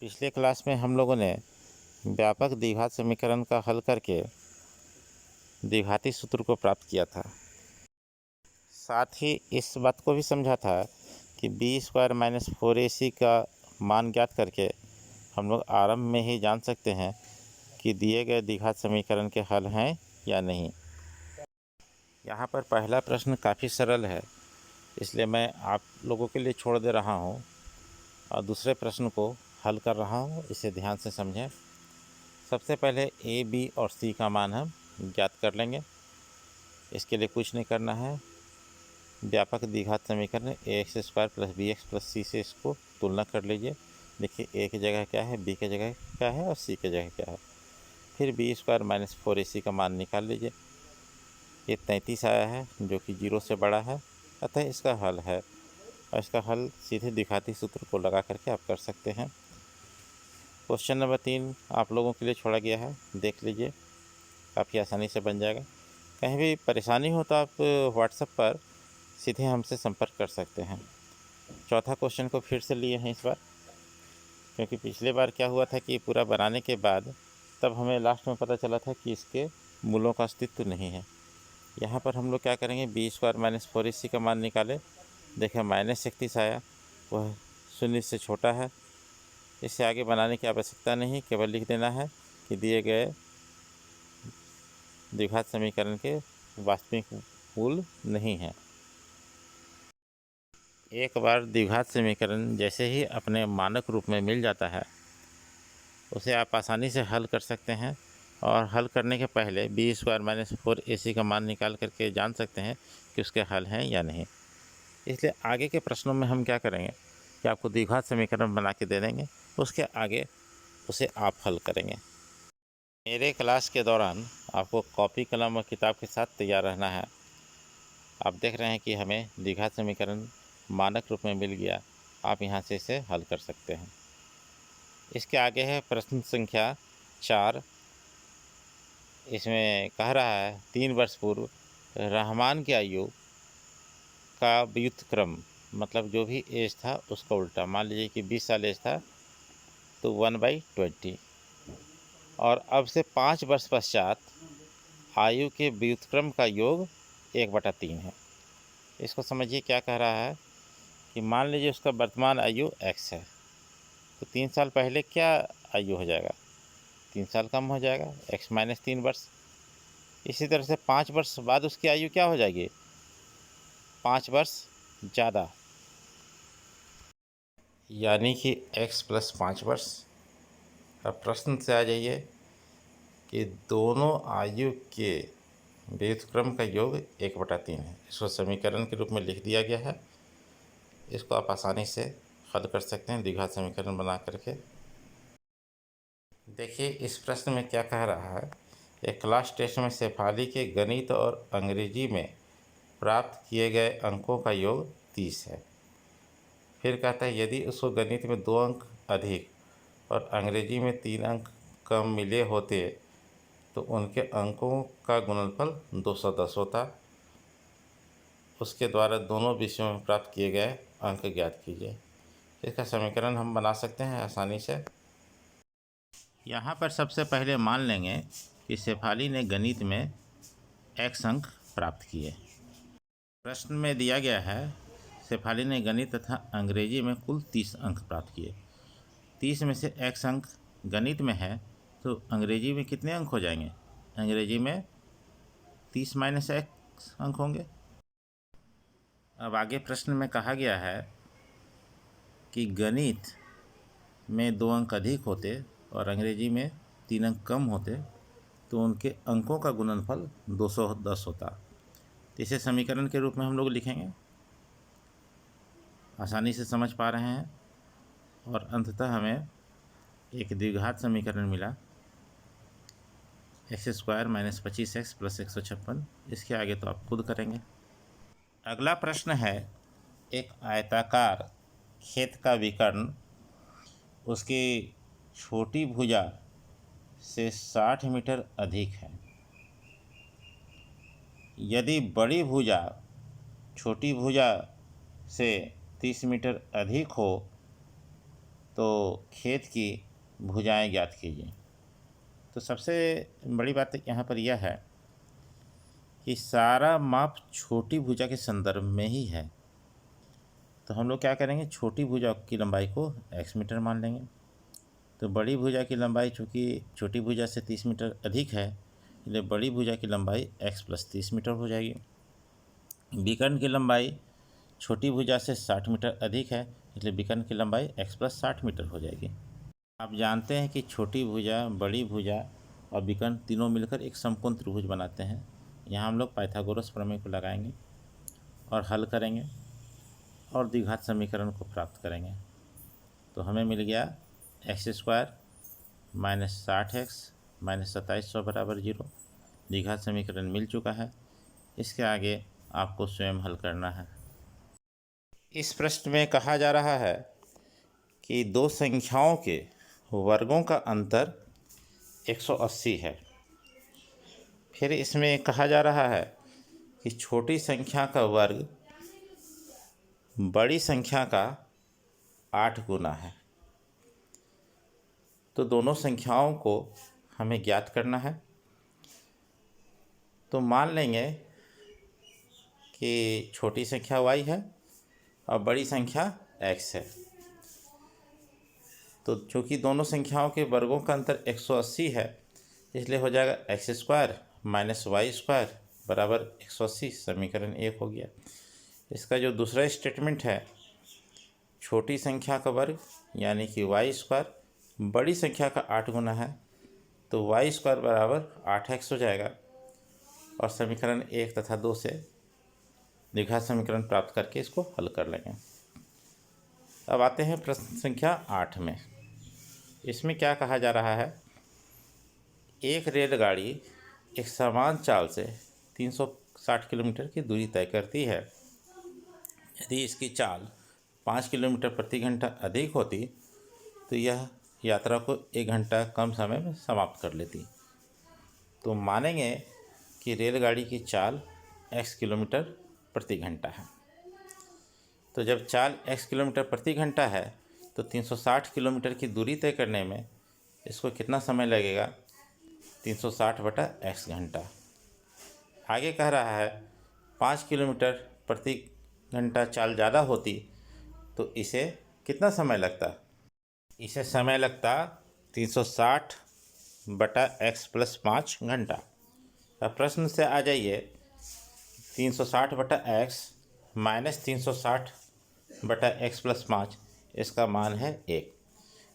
पिछले क्लास में हम लोगों ने व्यापक द्विघात समीकरण का हल करके द्विघाती सूत्र को प्राप्त किया था। साथ ही इस बात को भी समझा था कि b² माइनस 4ac का मान ज्ञात करके हम लोग आरंभ में ही जान सकते हैं कि दिए गए द्विघात समीकरण के हल हैं या नहीं। यहाँ पर पहला प्रश्न काफ़ी सरल है, इसलिए मैं आप लोगों के लिए छोड़ दे रहा हूँ और दूसरे प्रश्न को हल कर रहा हूँ। इसे ध्यान से समझें। सबसे पहले a, b और c का मान हम ज्ञात कर लेंगे। इसके लिए कुछ नहीं करना है। व्यापक द्विघात समीकरण ax² plus bx plus c से इसको तुलना कर लीजिए। देखिए a की जगह क्या है, b की जगह क्या है और c की जगह क्या है। फिर b² माइनस 4ac का मान निकाल लीजिए। ये 33 आया है जो कि 0 से बड़ा है, अतः इसका हल है और इसका हल सीधे द्विघाती सूत्र को लगा करके आप कर सकते हैं। क्वेश्चन नंबर 3 आप लोगों के लिए छोड़ा गया है, देख लीजिए, काफ़ी आसानी से बन जाएगा। कहीं भी परेशानी हो तो आप व्हाट्सएप पर सीधे हमसे संपर्क कर सकते हैं। चौथा क्वेश्चन को फिर से लिए हैं इस बार, क्योंकि पिछले बार क्या हुआ था कि पूरा बनाने के बाद तब हमें लास्ट में पता चला था कि इसके मूलों का अस्तित्व नहीं है। यहाँ पर हम लोग क्या करेंगे, b² माइनस 4ac का मान निकाले। देखें -31 आया, वह 0 से छोटा है। इससे आगे बनाने की आवश्यकता नहीं, केवल लिख देना है कि दिए गए द्विघात समीकरण के वास्तविक मूल नहीं हैं। एक बार द्विघात समीकरण जैसे ही अपने मानक रूप में मिल जाता है, उसे आप आसानी से हल कर सकते हैं और हल करने के पहले b² माइनस 4ac का मान निकाल करके जान सकते हैं कि उसके हल हैं या नहीं। इसलिए आगे के प्रश्नों में हम क्या करेंगे कि आपको द्विघात समीकरण बना के दे देंगे, उसके आगे उसे आप हल करेंगे। मेरे क्लास के दौरान आपको कॉपी कलम और किताब के साथ तैयार रहना है। आप देख रहे हैं कि हमें द्विघात समीकरण मानक रूप में मिल गया, आप यहाँ से इसे हल कर सकते हैं। इसके आगे है प्रश्न संख्या 4। इसमें कह रहा है 3 वर्ष पूर्व रहमान की आयु का व्युत्क्रम, मतलब जो भी एज था उसका उल्टा। मान लीजिए कि 20 साल एज था तो 1/20, और अब से 5 वर्ष पश्चात आयु के व्युत्क्रम का योग 1/3 है। इसको समझिए क्या कह रहा है कि मान लीजिए उसका वर्तमान आयु x है, तो 3 साल पहले क्या आयु हो जाएगा, 3 साल कम हो जाएगा, x माइनस 3 वर्ष। इसी तरह से 5 वर्ष बाद उसकी आयु क्या हो जाएगी, 5 वर्ष ज़्यादा, यानी कि x प्लस 5 वर्ष। अब प्रश्न से आ जाइए कि दोनों आयु के व्युत्क्रम का योग 1/3 है। इसको समीकरण के रूप में लिख दिया गया है। इसको आप आसानी से हल कर सकते हैं द्विघात समीकरण बना करके। देखिए इस प्रश्न में क्या कह रहा है, एक क्लास टेस्ट में शेफाली के गणित और अंग्रेजी में प्राप्त किए गए अंकों का योग 30 है। फिर कहता है यदि उसको गणित में 2 अंक अधिक और अंग्रेजी में 3 अंक कम मिले होते तो उनके अंकों का गुणनफल 210 होता। उसके द्वारा दोनों विषयों में प्राप्त किए गए अंक ज्ञात कीजिए। इसका समीकरण हम बना सकते हैं आसानी से। यहाँ पर सबसे पहले मान लेंगे कि शेफाली ने गणित में x अंक प्राप्त किए। प्रश्न में दिया गया है शेफाली ने गणित तथा अंग्रेजी में कुल 30 अंक प्राप्त किए। 30 में से x अंक गणित में है तो अंग्रेजी में कितने अंक हो जाएंगे, अंग्रेजी में 30 माइनस x अंक होंगे। अब आगे प्रश्न में कहा गया है कि गणित में 2 अंक अधिक होते और अंग्रेजी में 3 अंक कम होते तो उनके अंकों का गुणनफल 210 होता। तो इसे समीकरण के रूप में हम लोग लिखेंगे, आसानी से समझ पा रहे हैं। और अंततः हमें एक द्विघात समीकरण मिला x² माइनस 25x प्लस 156। इसके आगे तो आप खुद करेंगे। अगला प्रश्न है, एक आयताकार खेत का विकर्ण उसकी छोटी भुजा से 60 मीटर अधिक है। यदि बड़ी भुजा छोटी भुजा से 30 मीटर अधिक हो तो खेत की भुजाएं ज्ञात कीजिए। तो सबसे बड़ी बात यहाँ पर यह है कि सारा माप छोटी भुजा के संदर्भ में ही है। तो हम लोग क्या करेंगे, छोटी भुजा की लंबाई को x मीटर मान लेंगे। तो बड़ी भुजा की लंबाई चूँकि छोटी भुजा से 30 मीटर अधिक है, इसलिए बड़ी भुजा की लंबाई x + 30 मीटर हो जाएगी। विकर्ण की लंबाई छोटी भुजा से 60 मीटर अधिक है, इसलिए विकर्ण की लंबाई x + 60 मीटर हो जाएगी। आप जानते हैं कि छोटी भुजा, बड़ी भुजा और विकर्ण तीनों मिलकर एक समकोण त्रिभुज बनाते हैं। यहाँ हम लोग पाइथागोरस प्रमेय को लगाएंगे और हल करेंगे और द्विघात समीकरण को प्राप्त करेंगे। तो हमें मिल गया x² - 60x - 2700 = 0। द्विघात समीकरण मिल चुका है। इसके आगे आपको स्वयं हल करना है। इस प्रश्न में कहा जा रहा है कि दो संख्याओं के वर्गों का अंतर 180 है। फिर इसमें कहा जा रहा है कि छोटी संख्या का वर्ग बड़ी संख्या का 8 गुना है। तो दोनों संख्याओं को हमें ज्ञात करना है। तो मान लेंगे कि छोटी संख्या y है और बड़ी संख्या x है। तो चूँकि दोनों संख्याओं के वर्गों का अंतर 180 है, इसलिए हो जाएगा x² - y² = 180। समीकरण 1 हो गया। इसका जो दूसरा स्टेटमेंट है, छोटी संख्या का वर्ग यानी कि y² बड़ी संख्या का 8 गुना है, तो y² = 8x हो जाएगा। और समीकरण 1 तथा 2 से द्विघात समीकरण प्राप्त करके इसको हल कर लेंगे। अब आते हैं प्रश्न संख्या 8 में। इसमें क्या कहा जा रहा है, एक रेलगाड़ी एक समान चाल से 360 किलोमीटर की दूरी तय करती है। यदि इसकी चाल 5 किलोमीटर प्रति घंटा अधिक होती तो यह यात्रा को 1 घंटा कम समय में समाप्त कर लेती। तो मानेंगे कि रेलगाड़ी की चाल x किलोमीटर प्रति घंटा है। तो जब चाल x किलोमीटर प्रति घंटा है तो 360 किलोमीटर की दूरी तय करने में इसको कितना समय लगेगा, 360/x घंटा। आगे कह रहा है 5 किलोमीटर प्रति घंटा चाल ज़्यादा होती तो इसे कितना समय लगता, इसे समय लगता 360/x + 5 घंटा। अब प्रश्न से आ जाइए, 360/x - 360/x + 5, इसका मान है 1।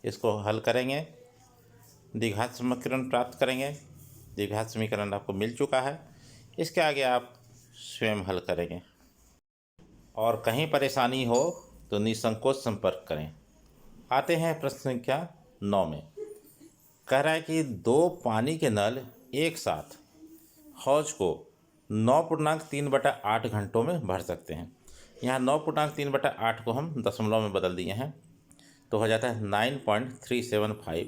इसको हल करेंगे, द्विघात समीकरण प्राप्त करेंगे। द्विघात समीकरण आपको मिल चुका है। इसके आगे आप स्वयं हल करेंगे। और कहीं परेशानी हो तो निसंकोच संपर्क करें। आते हैं प्रश्न संख्या 9 में। कह रहा है कि 2 पानी के नल एक साथ हौज को 9.3/8 घंटों में भर सकते हैं। यहाँ 9.3/8 को हम दशमलव में बदल दिए हैं, तो हो जाता है 9.375।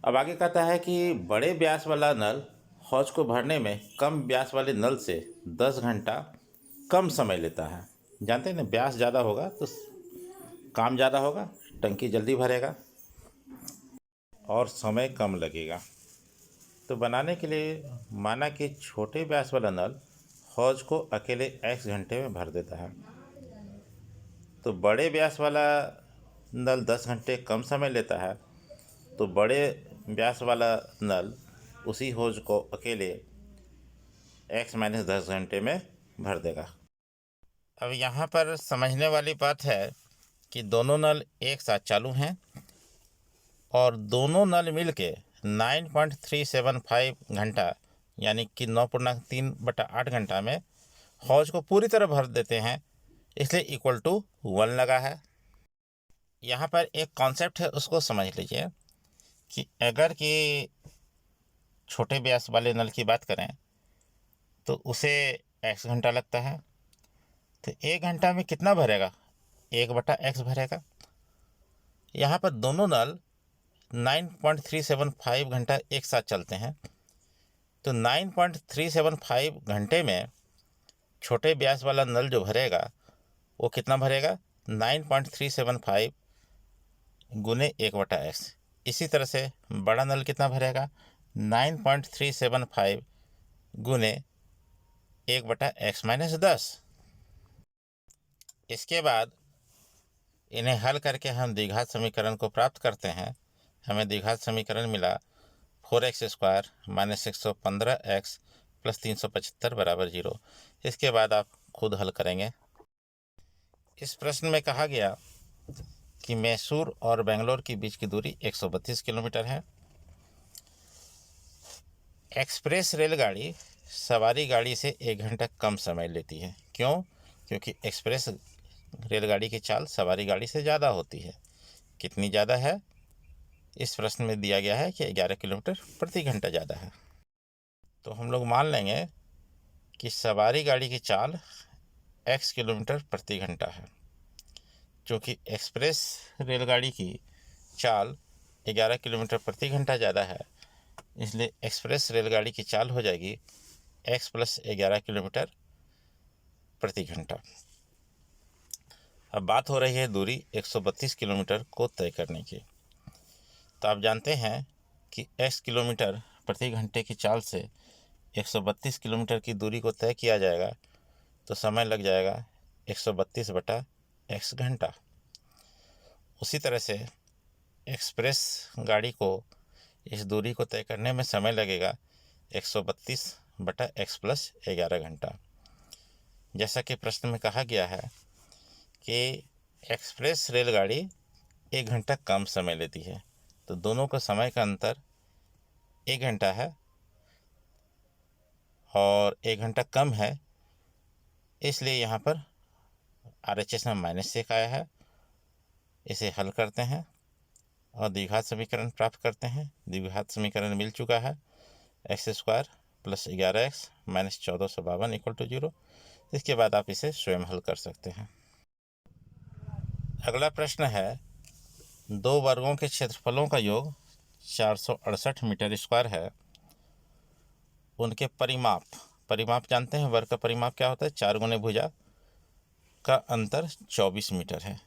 अब आगे कहता है कि बड़े व्यास वाला नल हौज को भरने में कम व्यास वाले नल से 10 घंटा कम समय लेता है। जानते हैं ना, व्यास ज़्यादा होगा तो काम ज़्यादा होगा, टंकी जल्दी भरेगा और समय कम लगेगा। तो बनाने के लिए माना कि छोटे व्यास वाला नल हौज को अकेले x घंटे में भर देता है, तो बड़े व्यास वाला नल 10 घंटे कम समय लेता है, तो बड़े व्यास वाला नल उसी हौज को अकेले x - 10 घंटे में भर देगा। अब यहाँ पर समझने वाली बात है कि दोनों नल एक साथ चालू हैं और दोनों नल मिलके 9.375 घंटा यानी कि 9.3/8 घंटा में हौज को पूरी तरह भर देते हैं, इसलिए = 1 लगा है। यहाँ पर एक कॉन्सेप्ट है, उसको समझ लीजिए कि अगर कि छोटे व्यास वाले नल की बात करें तो उसे x घंटा लगता है, तो 1 घंटा में कितना भरेगा, 1/x भरेगा। यहाँ पर दोनों नल 9.375 घंटा एक साथ चलते हैं, तो 9.375 घंटे में छोटे व्यास वाला नल जो भरेगा वो कितना भरेगा, 9.375 गुने 1/x। इसी तरह से बड़ा नल कितना भरेगा, 9.375 गुने 1/x माइनस 10। इसके बाद इन्हें हल करके हम द्विघात समीकरण को प्राप्त करते हैं। हमें द्विघात समीकरण मिला 4x² माइनस 115x प्लस 375 बराबर 0। इसके बाद आप खुद हल करेंगे। इस प्रश्न में कहा गया कि मैसूर और बेंगलोर के बीच की दूरी 132 किलोमीटर है। एक्सप्रेस रेलगाड़ी सवारी गाड़ी से 1 घंटा कम समय लेती है। क्यों? क्योंकि एक्सप्रेस रेलगाड़ी की चाल सवारी गाड़ी से ज़्यादा होती है। कितनी ज़्यादा है? इस प्रश्न में दिया गया है कि 11 किलोमीटर प्रति घंटा ज़्यादा है। तो हम लोग मान लेंगे कि सवारी गाड़ी की चाल x किलोमीटर प्रति घंटा है। चूँकि एक्सप्रेस रेलगाड़ी की चाल 11 किलोमीटर प्रति घंटा ज़्यादा है, इसलिए एक्सप्रेस रेलगाड़ी की चाल हो जाएगी x प्लस 11 किलोमीटर प्रति घंटा। अब बात हो रही है दूरी 132 किलोमीटर को तय करने की। तो आप जानते हैं कि x किलोमीटर प्रति घंटे की चाल से 132 किलोमीटर की दूरी को तय किया जाएगा, तो समय लग जाएगा 132/x घंटा। उसी तरह से एक्सप्रेस गाड़ी को इस दूरी को तय करने में समय लगेगा 132/x प्लस 11 घंटा। जैसा कि प्रश्न में कहा गया है कि एक्सप्रेस रेलगाड़ी 1 घंटा कम समय लेती है, तो दोनों का समय का अंतर 1 घंटा है और 1 घंटा कम है, इसलिए यहाँ पर RHS में -1 आया है। इसे हल करते हैं और द्विघात समीकरण प्राप्त करते हैं। द्विघात समीकरण मिल चुका है, x² प्लस 11x माइनस 1452 = 0। इसके बाद आप इसे स्वयं हल कर सकते हैं। अगला प्रश्न है, 2 वर्गों के क्षेत्रफलों का योग 468 मीटर स्क्वायर है। उनके परिमाप जानते हैं, वर्ग का परिमाप क्या होता है? 4 गुने भुजा का अंतर 24 मीटर है।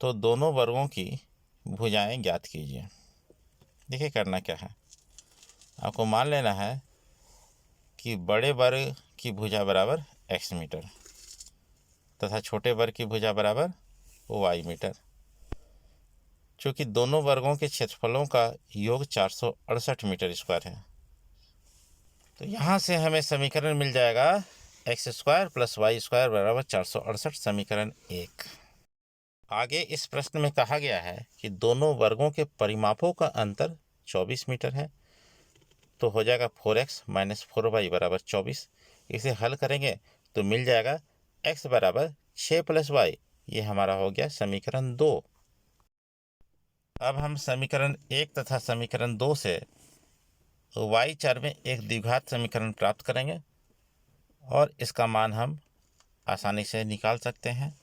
तो दोनों वर्गों की भुजाएं ज्ञात कीजिए। देखिए करना क्या है, आपको मान लेना है कि बड़े वर्ग की भुजा बराबर x मीटर तथा छोटे वर्ग की भुजा बराबर y मीटर। चूँकि दोनों वर्गों के क्षेत्रफलों का योग 468 मीटर स्क्वायर है, तो यहाँ से हमें समीकरण मिल जाएगा x² प्लस y² बराबर 468, समीकरण 1। आगे इस प्रश्न में कहा गया है कि दोनों वर्गों के परिमापों का अंतर 24 मीटर है, तो हो जाएगा 4x माइनस 4y बराबर 24। इसे हल करेंगे तो मिल जाएगा x बराबर 6 प्लस y। ये हमारा हो गया समीकरण 2। अब हम समीकरण 1 तथा समीकरण 2 से y चर में एक द्विघात समीकरण प्राप्त करेंगे और इसका मान हम आसानी से निकाल सकते हैं।